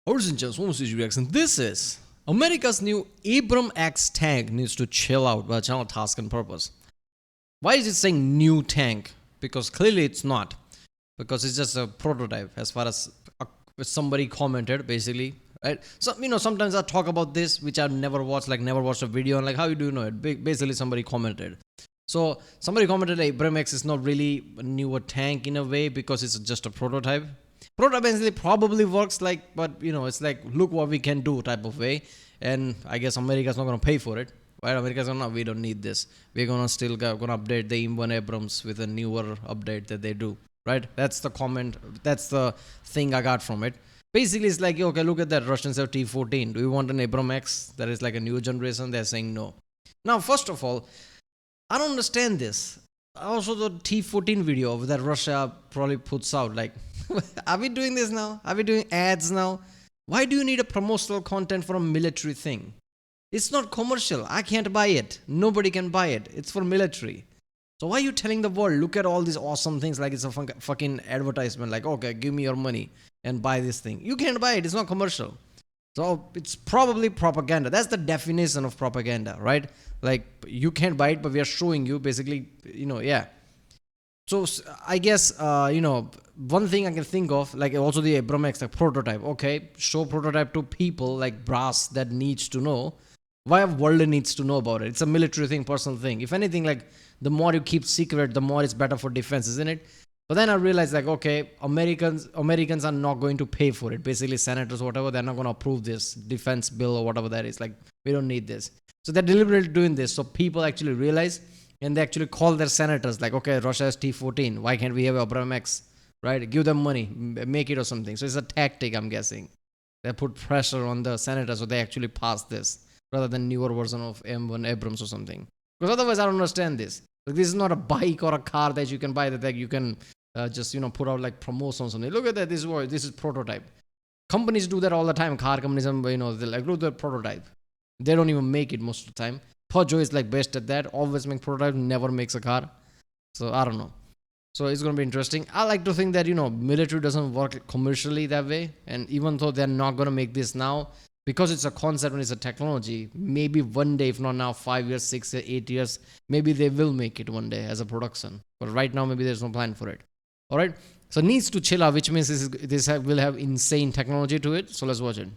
Ladies and gentlemen, this is America's new Abrams X tank needs to chill out by channel task and purpose. Why is it saying new tank? Because clearly it's not. Because it's just a prototype as far as somebody commented basically. Right? So, sometimes I talk about this, which I've never watched, never watched a video, and how do you know it? Basically, somebody commented. So, somebody commented Abrams X is not really a newer tank in a way because it's just a prototype. Prototype basically probably works but it's look what we can do type of way. And I guess America's not going to pay for it. Right? America's going to, we don't need this. We're going to still going to update the M1 Abrams with a newer update that they do. Right? That's the comment. That's the thing I got from it. Basically, it's okay, look at that. Russians have T-14. Do you want an Abrams X that is a new generation? They're saying no. Now, first of all, I don't understand this. Also, the T-14 video that Russia probably puts out, are we doing this now? Are we doing ads now? Why do you need a promotional content for a military thing? It's not commercial. I can't buy it. Nobody can buy it. It's for military. So why are you telling the world, look at all these awesome things it's a fucking advertisement, okay, give me your money and buy this thing. You can't buy it. It's not commercial. So it's probably propaganda. That's the definition of propaganda, right? You can't buy it, but we are showing you basically, yeah. So I guess, one thing I can think of, also the Abrams X, prototype. Okay, show prototype to people brass that needs to know. Why world needs to know about it? It's a military thing, personal thing. If anything, the more you keep secret, the more it's better for defense, isn't it? But then I realized okay, Americans are not going to pay for it. Basically, senators, whatever, they're not going to approve this defense bill or whatever that is. We don't need this. So they're deliberately doing this so people actually realize and they actually call their senators okay, Russia has T-14. Why can't we have Abrams X? Right? Give them money, make it or something. So it's a tactic, I'm guessing. They put pressure on the senators so they actually pass this rather than newer version of M1 Abrams or something. Because otherwise, I don't understand this. This is not a bike or a car that you can buy that you can just put out promotion or something. Look at that. This is prototype. Companies do that all the time. Car companies, they look at the prototype. They don't even make it most of the time. Peugeot is best at that. Always make prototype, never makes a car. So I don't know. So it's going to be interesting. I like to think that, military doesn't work commercially that way. And even though they're not going to make this now, because it's a concept and it's a technology, maybe one day, if not now, 5 years, 6 years, 8 years, maybe they will make it one day as a production. But right now, maybe there's no plan for it. All right. So needs to chill out, which means this will have insane technology to it. So let's watch it.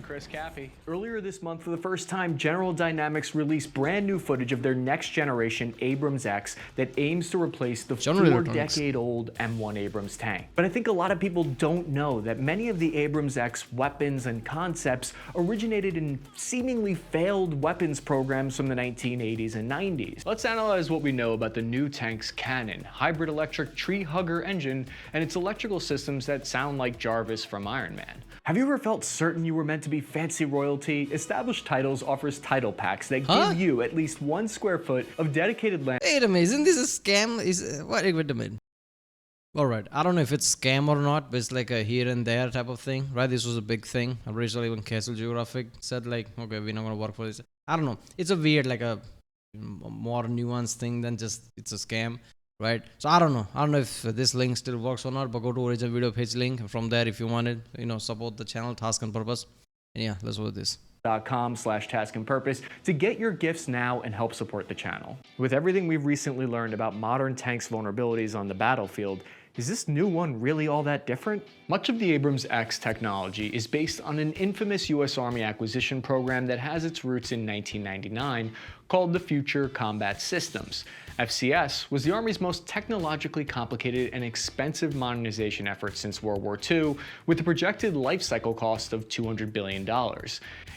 Chris Caffey. Earlier this month, for the first time, General Dynamics released brand new footage of their next generation Abrams X that aims to replace the 4-decade-old M1 Abrams tank. But I think a lot of people don't know that many of the Abrams X weapons and concepts originated in seemingly failed weapons programs from the 1980s and 90s. Let's analyze what we know about the new tank's cannon, hybrid electric tree hugger engine, and its electrical systems that sound like Jarvis from Iron Man. Have you ever felt certain you were meant to be fancy royalty? Established Titles offers title packs that give you at least 1 square foot of dedicated land. Wait a minute, isn't this a scam? Wait a minute. Alright, I don't know if it's scam or not, but it's a here and there type of thing, right? This was a big thing. Originally when Castle Geographic said okay, we're not going to work for this. I don't know. It's a weird, a more nuanced thing than just it's a scam. Right, so I don't know if this link still works or not, but go to original video page link from there if you want it. Support the channel, task and purpose. And yeah, let's do this. .com/task and purpose to get your gifts now and help support the channel. With everything we've recently learned about modern tanks' vulnerabilities on the battlefield, is this new one really all that different? Much of the Abrams X technology is based on an infamous US Army acquisition program that has its roots in 1999 called the Future Combat Systems. FCS was the Army's most technologically complicated and expensive modernization effort since World War II, with a projected life cycle cost of $200 billion.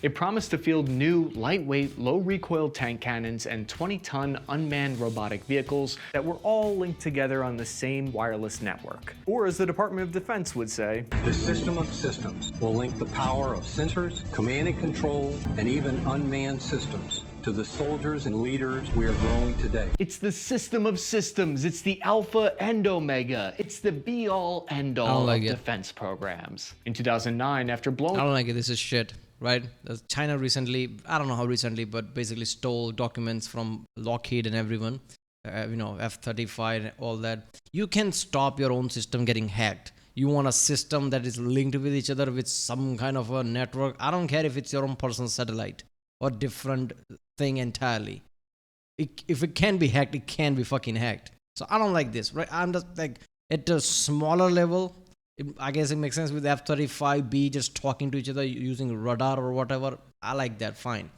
It promised to field new, lightweight, low-recoil tank cannons and 20-ton unmanned robotic vehicles that were all linked together on the same wireless network. Or as the Department of Defense would say, the system of systems will link the power of sensors, command and control, and even unmanned systems to the soldiers and leaders we are growing today. It's the system of systems. It's the alpha and omega. It's the be-all, end-all of defense programs. In 2009, after blowing... I don't like it. This is shit, right? China recently, I don't know how recently, but basically stole documents from Lockheed and everyone. F-35 and all that. You can stop your own system getting hacked. You want a system that is linked with each other with some kind of a network. I don't care if it's your own personal satellite or different thing entirely. If it can be hacked, it can be fucking hacked. So I don't like this, right? I'm just like, at a smaller level, I guess it makes sense with F-35B just talking to each other using radar or whatever. I like that, fine.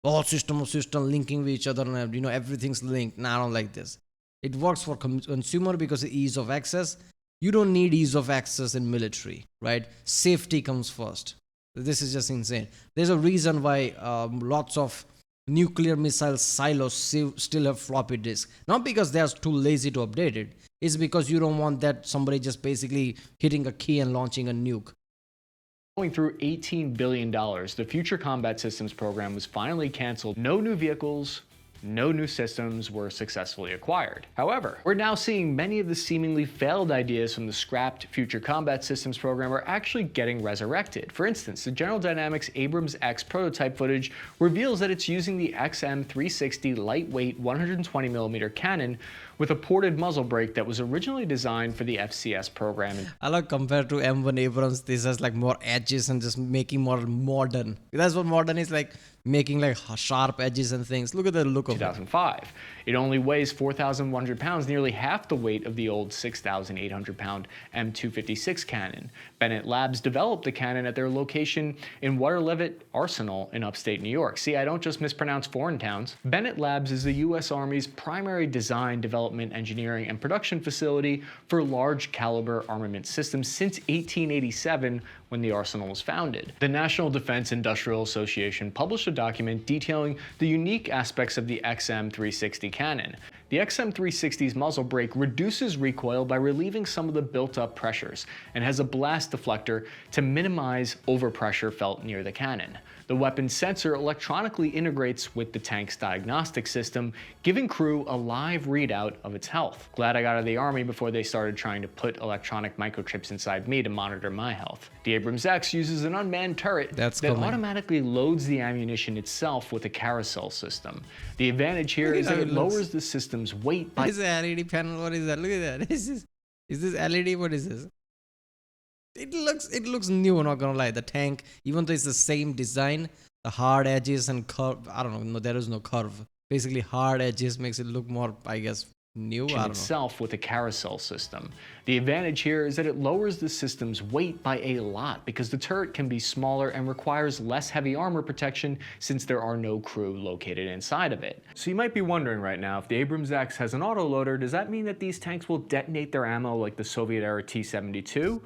All system linking with each other and everything's linked. Nah, I don't like this. It works for consumer because of ease of access. You don't need ease of access in military, right? Safety comes first. This is just insane. There's a reason why lots of nuclear missile silos still have floppy disk. Not because they're too lazy to update it. It's because you don't want that somebody just basically hitting a key and launching a nuke. Going through $18 billion, the Future Combat Systems program was finally canceled. No new vehicles, no new systems were successfully acquired. However, we're now seeing many of the seemingly failed ideas from the scrapped Future Combat Systems program are actually getting resurrected. For instance, the General Dynamics Abrams X prototype footage reveals that it's using the XM360 lightweight 120mm cannon with a ported muzzle brake that was originally designed for the FCS program. I like compared to M1 Abrams, this has like more edges and just making more modern. That's what modern is, like making like sharp edges and things. Look at the look of it. 2005. It only weighs 4,100 pounds, nearly half the weight of the old 6,800 pound M256 cannon. Bennett Labs developed the cannon at their location in Waterlevitt Arsenal in upstate New York. See, I don't just mispronounce foreign towns. Bennett Labs is the U.S. Army's primary design, development, engineering, and production facility for large caliber armament systems since 1887, when the arsenal was founded. The National Defense Industrial Association published a document detailing the unique aspects of the XM360 cannon. The XM360's muzzle brake reduces recoil by relieving some of the built-up pressures and has a blast deflector to minimize overpressure felt near the cannon. The weapon sensor electronically integrates with the tank's diagnostic system, giving crew a live readout of its health. Glad I got out of the Army before they started trying to put electronic microchips inside me to monitor my health. The Abrams X uses an unmanned turret that automatically loads the ammunition itself with a carousel system. The advantage here is that it lowers the system's weight by— What is the LED panel? What is that? Look at that. Is this LED? What is this? It looks new, not gonna lie. The tank, even though it's the same design, the hard edges and curve, I don't know, no, there is no curve. Basically, hard edges makes it look more, I guess, new. I don't know. Itself with a carousel system. The advantage here is that it lowers the system's weight by a lot because the turret can be smaller and requires less heavy armor protection since there are no crew located inside of it. So you might be wondering right now, if the Abrams X has an autoloader, does that mean that these tanks will detonate their ammo like the Soviet-era T-72?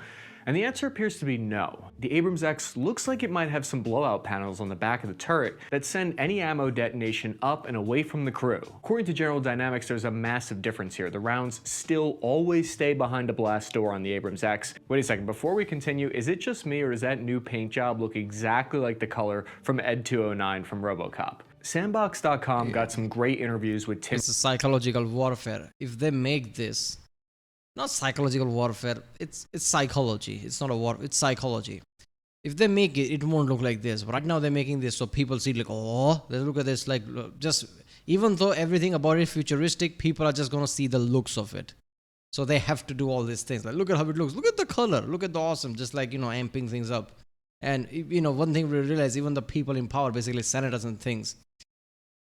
And the answer appears to be no. The Abrams X looks like it might have some blowout panels on the back of the turret that send any ammo detonation up and away from the crew. According to General Dynamics, there's a massive difference here. The rounds still always stay behind a blast door on the Abrams X. Wait a second, before we continue, is it just me or does that new paint job look exactly like the color from Ed 209 from RoboCop? Sandbox.com got some great interviews with Tim. It's a psychological warfare. If they make this, not psychological warfare, it's psychology. It's not a war, it's psychology. If they make it, it won't look like this. But right now they're making this so people see like, oh, they look at this like, just, even though everything about it is futuristic, people are just gonna see the looks of it. So they have to do all these things. Like, look at how it looks. Look at the color. Look at the awesome. Just like, amping things up. And, one thing we realize, even the people in power, basically senators and things,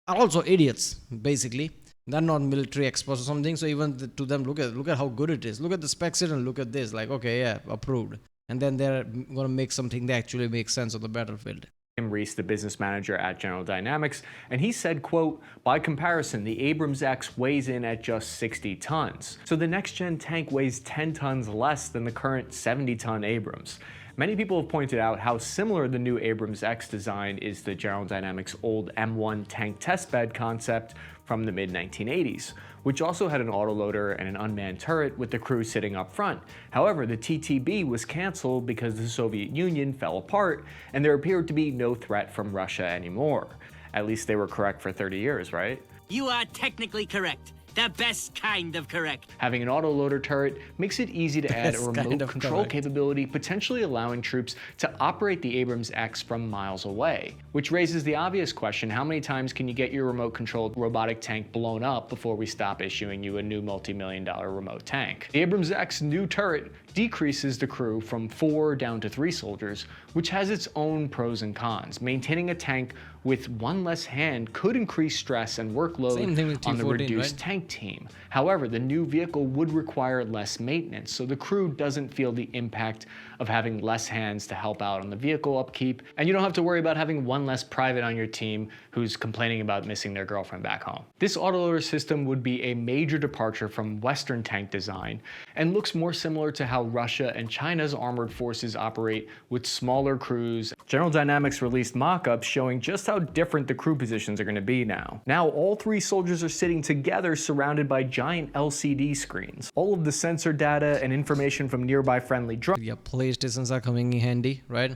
are also idiots, basically. They're not military experts or something, so even to them, look at how good it is. Look at the specs and look at this, like, okay, yeah, approved. And then they're gonna make something that actually makes sense on the battlefield. Tim Reese, the business manager at General Dynamics, and he said, quote, by comparison, the Abrams X weighs in at just 60 tons. So the next-gen tank weighs 10 tons less than the current 70-ton Abrams. Many people have pointed out how similar the new Abrams X design is to General Dynamics' old M1 tank testbed concept from the mid-1980s, which also had an autoloader and an unmanned turret with the crew sitting up front. However, the TTB was canceled because the Soviet Union fell apart and there appeared to be no threat from Russia anymore. At least they were correct for 30 years, right? You are technically correct. The best kind of correct. Having an autoloader turret makes it easy to add a remote control capability, potentially allowing troops to operate the Abrams X from miles away. Which raises the obvious question, how many times can you get your remote-controlled robotic tank blown up before we stop issuing you a new multi-million-dollar remote tank? The Abrams X new turret decreases the crew from 4 down to 3 soldiers, which has its own pros and cons. Maintaining a tank with one less hand could increase stress and workload on the reduced tank team. However, the new vehicle would require less maintenance, so the crew doesn't feel the impact of having less hands to help out on the vehicle upkeep, and you don't have to worry about having one less private on your team who's complaining about missing their girlfriend back home. This autoloader system would be a major departure from Western tank design and looks more similar to how Russia and China's armored forces operate with smaller crews. General Dynamics released mock-ups showing just how different the crew positions are going to be now. Now all 3 soldiers are sitting together surrounded by giant LCD screens. All of the sensor data and information from nearby friendly drones. Yeah, PlayStations are coming in handy, right?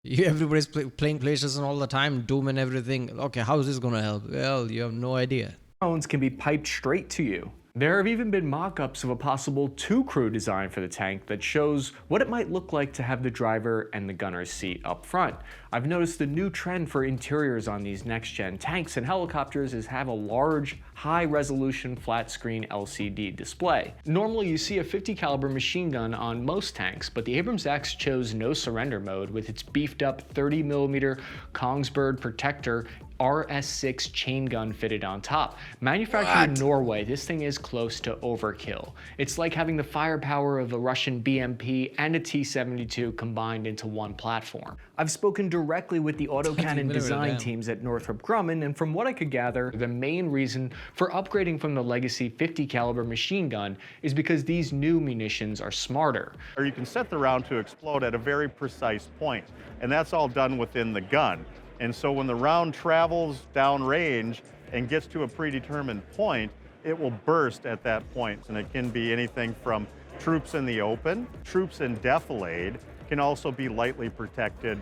Everybody's playing PlayStation all the time, Doom and everything. Okay, how is this going to help? Well, you have no idea. Drones can be piped straight to you. There have even been mock-ups of a possible 2-crew design for the tank that shows what it might look like to have the driver and the gunner's seat up front. I've noticed the new trend for interiors on these next-gen tanks and helicopters is have a large, high-resolution flat-screen LCD display. Normally you see a 50 caliber machine gun on most tanks, but the Abrams X chose no surrender mode with its beefed-up 30mm Kongsberg protector RS6 chain gun fitted on top. Manufactured in Norway, this thing is close to overkill. It's like having the firepower of a Russian BMP and a T-72 combined into one platform. I've spoken directly with the autocannon design teams at Northrop Grumman, and from what I could gather, the main reason for upgrading from the legacy 50 caliber machine gun is because these new munitions are smarter. Or you can set the round to explode at a very precise point, and that's all done within the gun. And so when the round travels downrange and gets to a predetermined point, it will burst at that point. And it can be anything from troops in the open, troops in defilade, can also be lightly protected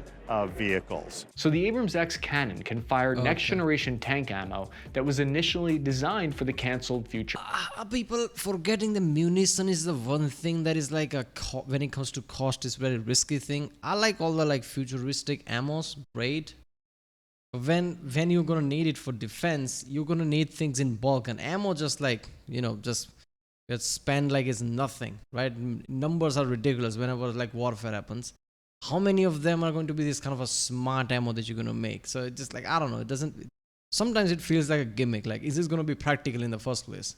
vehicles. So the Abrams X cannon can fire next-generation tank ammo that was initially designed for the canceled future. People forgetting the munition is the one thing that is like when it comes to cost, is very risky thing. I like all the like futuristic ammos, great. When you're gonna need it for defense, you're gonna need things in bulk, and ammo just like, you know, just gets spent like it's nothing, right? Numbers are ridiculous whenever like warfare happens. How many of them are going to be this kind of a smart ammo that you're gonna make? So it's just like, I don't know, it doesn't, sometimes it feels like a gimmick. Like, is this gonna be practical in the first place?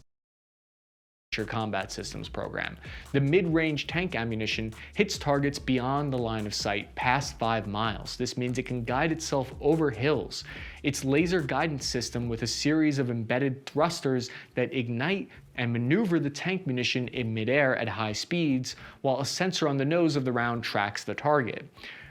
Combat Systems program. The mid-range tank ammunition hits targets beyond the line of sight past 5 miles. This means it can guide itself over hills. Its laser guidance system with a series of embedded thrusters that ignite and maneuver the tank munition in midair at high speeds, while a sensor on the nose of the round tracks the target.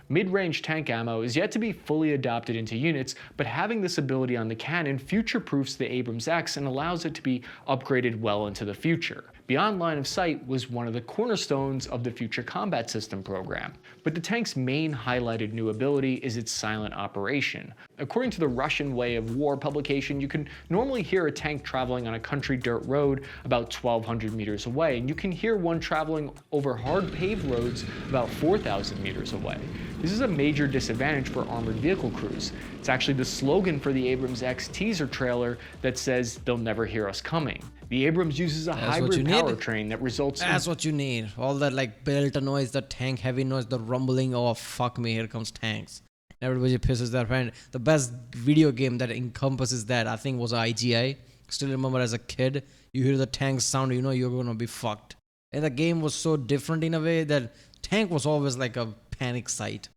Mid-range tank ammo is yet to be fully adopted into units, but having this ability on the cannon future-proofs the Abrams X and allows it to be upgraded well into the future. Beyond line of sight was one of the cornerstones of the Future Combat System program, but the tank's main highlighted new ability is its silent operation. According to the Russian Way of War publication, you can normally hear a tank traveling on a country dirt road about 1,200 meters away, and you can hear one traveling over hard paved roads about 4,000 meters away. This is a major disadvantage for armored vehicle crews. It's actually the slogan for the Abrams X teaser trailer that says, "They'll never hear us coming." The Abrams uses a hybrid powertrain that results in... That's what you need. All that like belt noise, the tank heavy noise, the rumbling, oh fuck me, here comes tanks. Everybody pisses their pants. The best video game that encompasses that, I think, was IGI. Still remember as a kid, you hear the tank sound, you know you're gonna be fucked. And the game was so different in a way that tank was always like a panic site.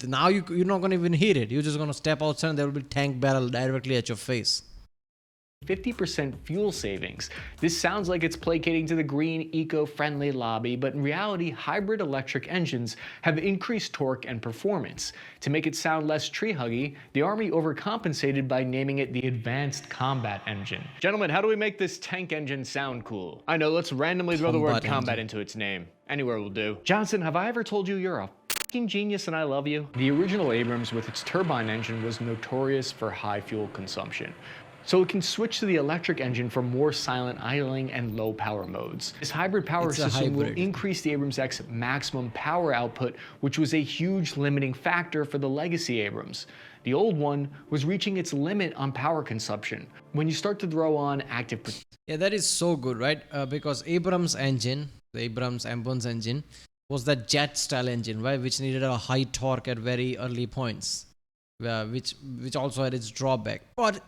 Now you're not gonna even hear it. You're just gonna step outside and there will be tank barrel directly at your face. 50% fuel savings. This sounds like it's placating to the green, eco-friendly lobby, but in reality, hybrid electric engines have increased torque and performance. To make it sound less tree-huggy, the Army overcompensated by naming it the Advanced Combat Engine. Gentlemen, how do we make this tank engine sound cool? I know, let's randomly throw the word combat into its name. Anywhere will do. Johnson, have I ever told you you're a fucking genius and I love you? The original Abrams with its turbine engine was notorious for high fuel consumption, so it can switch to the electric engine for more silent idling and low power modes. This hybrid power system will increase the Abrams X maximum power output, which was a huge limiting factor for the legacy Abrams. The old one was reaching its limit on power consumption. When you start to throw on active... Yeah, that is so good, right? Because Abrams engine the Abrams engine, was that jet style engine, right, which needed a high torque at very early points, which also had its drawback. But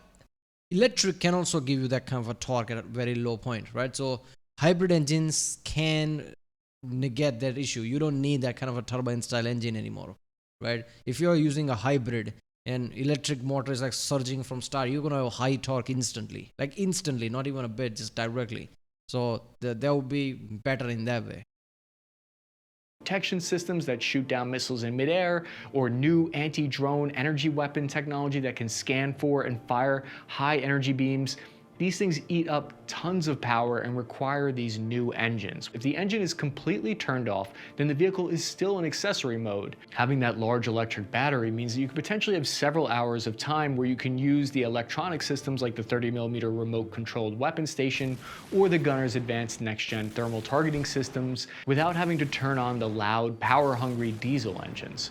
electric can also give you that kind of a torque at a very low point, right? So hybrid engines can negate that issue. You don't need that kind of a turbine style engine anymore, right? If you're using a hybrid and electric motor is like surging from start, you're gonna have high torque instantly, not even a bit, just directly. So that would be better in that way. Protection systems that shoot down missiles in midair, or new anti-drone energy weapon technology that can scan for and fire high energy beams. These things eat up tons of power and require these new engines. If the engine is completely turned off, then the vehicle is still in accessory mode. Having that large electric battery means that you could potentially have several hours of time where you can use the electronic systems like the 30mm remote controlled weapon station or the gunner's advanced next-gen thermal targeting systems without having to turn on the loud, power-hungry diesel engines.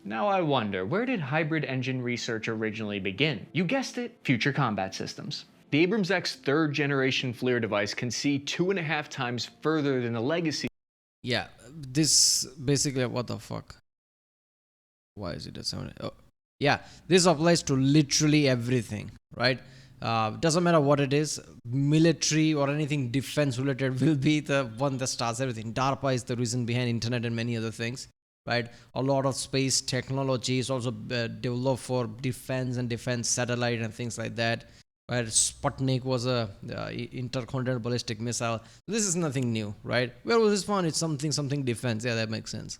Now I wonder, where did hybrid engine research originally begin? You guessed it, future combat systems. The Abrams X third generation FLIR device can see 2.5 times further than the legacy. Yeah, this basically, what the fuck? Why is it a 7? Oh, yeah, this applies to literally everything, right? Doesn't matter what it is, military or anything defense related will be the one that starts everything. DARPA is the reason behind internet and many other things, right? A lot of space technology is also developed for defense and defense satellite and things like that. Right, Sputnik was a intercontinental ballistic missile. This is nothing new, right? Where was this found? It's something defense. Yeah, that makes sense.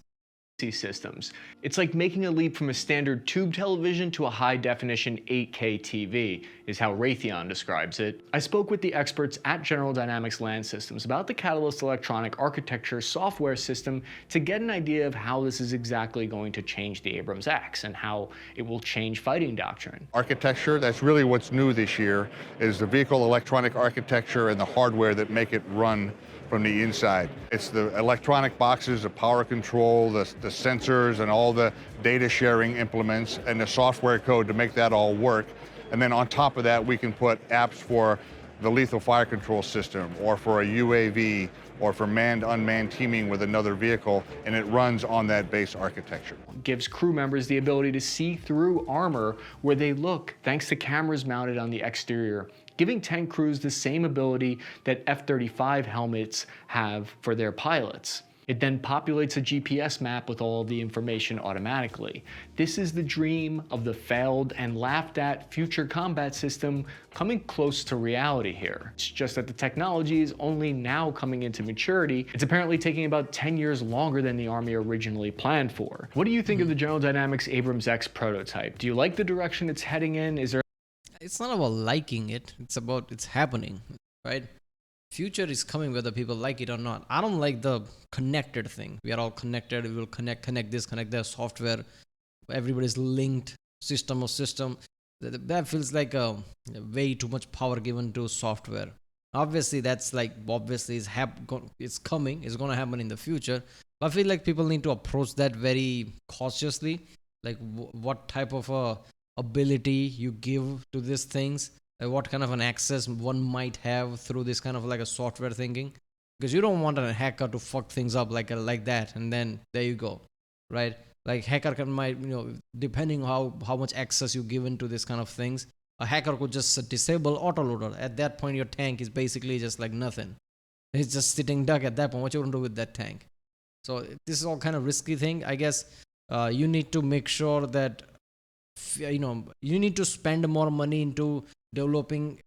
Systems. It's like making a leap from a standard tube television to a high-definition 8K TV, is how Raytheon describes it. I spoke with the experts at General Dynamics Land Systems about the Catalyst electronic architecture software system to get an idea of how this is exactly going to change the Abrams X and how it will change fighting doctrine. Architecture, that's really what's new this year, is the vehicle electronic architecture and the hardware that make it run from the inside. It's the electronic boxes, the power control, the sensors, and all the data sharing implements, and the software code to make that all work. And then on top of that, we can put apps for the lethal fire control system, or for a UAV, or for manned-unmanned teaming with another vehicle, and it runs on that base architecture. Gives crew members the ability to see through armor where they look, thanks to cameras mounted on the exterior, giving tank crews the same ability that F-35 helmets have for their pilots. It then populates a GPS map with all of the information automatically. This is the dream of the failed and laughed at future combat system coming close to reality here. It's just that the technology is only now coming into maturity. It's apparently taking about 10 years longer than the Army originally planned for. What do you think of the General Dynamics Abrams X prototype? Do you like the direction it's heading in? Is there It's not about liking it. It's about it's happening, right? Future is coming whether people like it or not. I don't like the connected thing. We are all connected. We will connect this, connect that software. Everybody's linked system. That feels like a way too much power given to software. Obviously, it's coming. It's going to happen in the future. But I feel like people need to approach that very cautiously. Like what type of a ability you give to these things, what kind of an access one might have through this kind of like a software thinking, because you don't want a hacker to fuck things up like that, and then there you go, right? Like hacker might, depending how much access you give into this kind of things, a hacker could just disable autoloader. At that point, your tank is basically just like nothing. It's just sitting duck at that point. What you gonna do with that tank? So this is all kind of risky thing. I guess you need to make sure that you need to spend more money into developing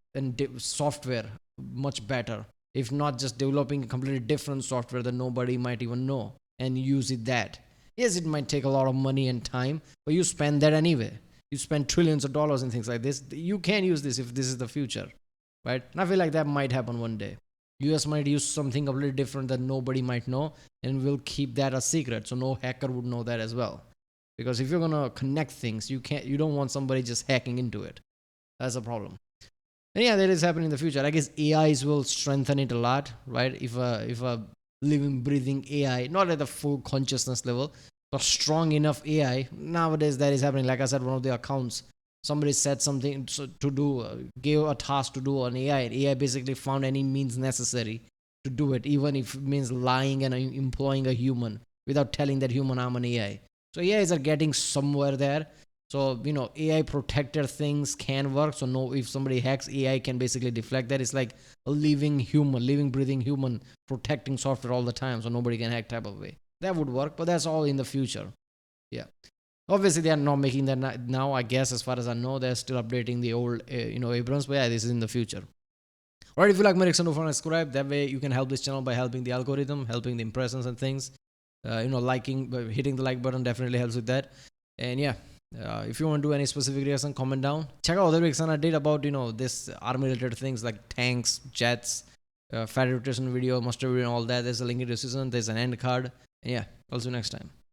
software much better. If not, just developing a completely different software that nobody might even know and use it that. Yes, it might take a lot of money and time, but you spend that anyway. You spend trillions of dollars and things like this. You can use this if this is the future, right? And I feel like that might happen one day. US might use something completely different that nobody might know, and will keep that a secret, so no hacker would know that as well. Because if you're gonna connect things, you don't want somebody just hacking into it. That's a problem. And yeah, that is happening in the future. I guess AIs will strengthen it a lot, right? If a living, breathing AI, not at the full consciousness level, but strong enough AI, nowadays that is happening. Like I said, one of the accounts, somebody said something to do, gave a task to do on AI, and AI basically found any means necessary to do it, even if it means lying and employing a human without telling that human I'm an AI. So AIs are getting somewhere there. So, AI protected things can work. So no, if somebody hacks, AI can basically deflect that. It's like a living human, living, breathing human protecting software all the time. So nobody can hack type of way. That would work, but that's all in the future. Yeah. Obviously, they are not making that now, I guess, as far as I know. They're still updating the old, Abrams. But yeah, this is in the future. Alright, if you like my reaction, don't forget to subscribe. That way you can help this channel by helping the algorithm, helping the impressions and things. Liking, hitting the like button definitely helps with that. And yeah. If you want to do any specific reaction, comment down. Check out other reaction I did about this army related things like tanks, jets, fat rotation video, muster video, and all that. There's a link in the description. There's an end card. And yeah, I'll see you next time.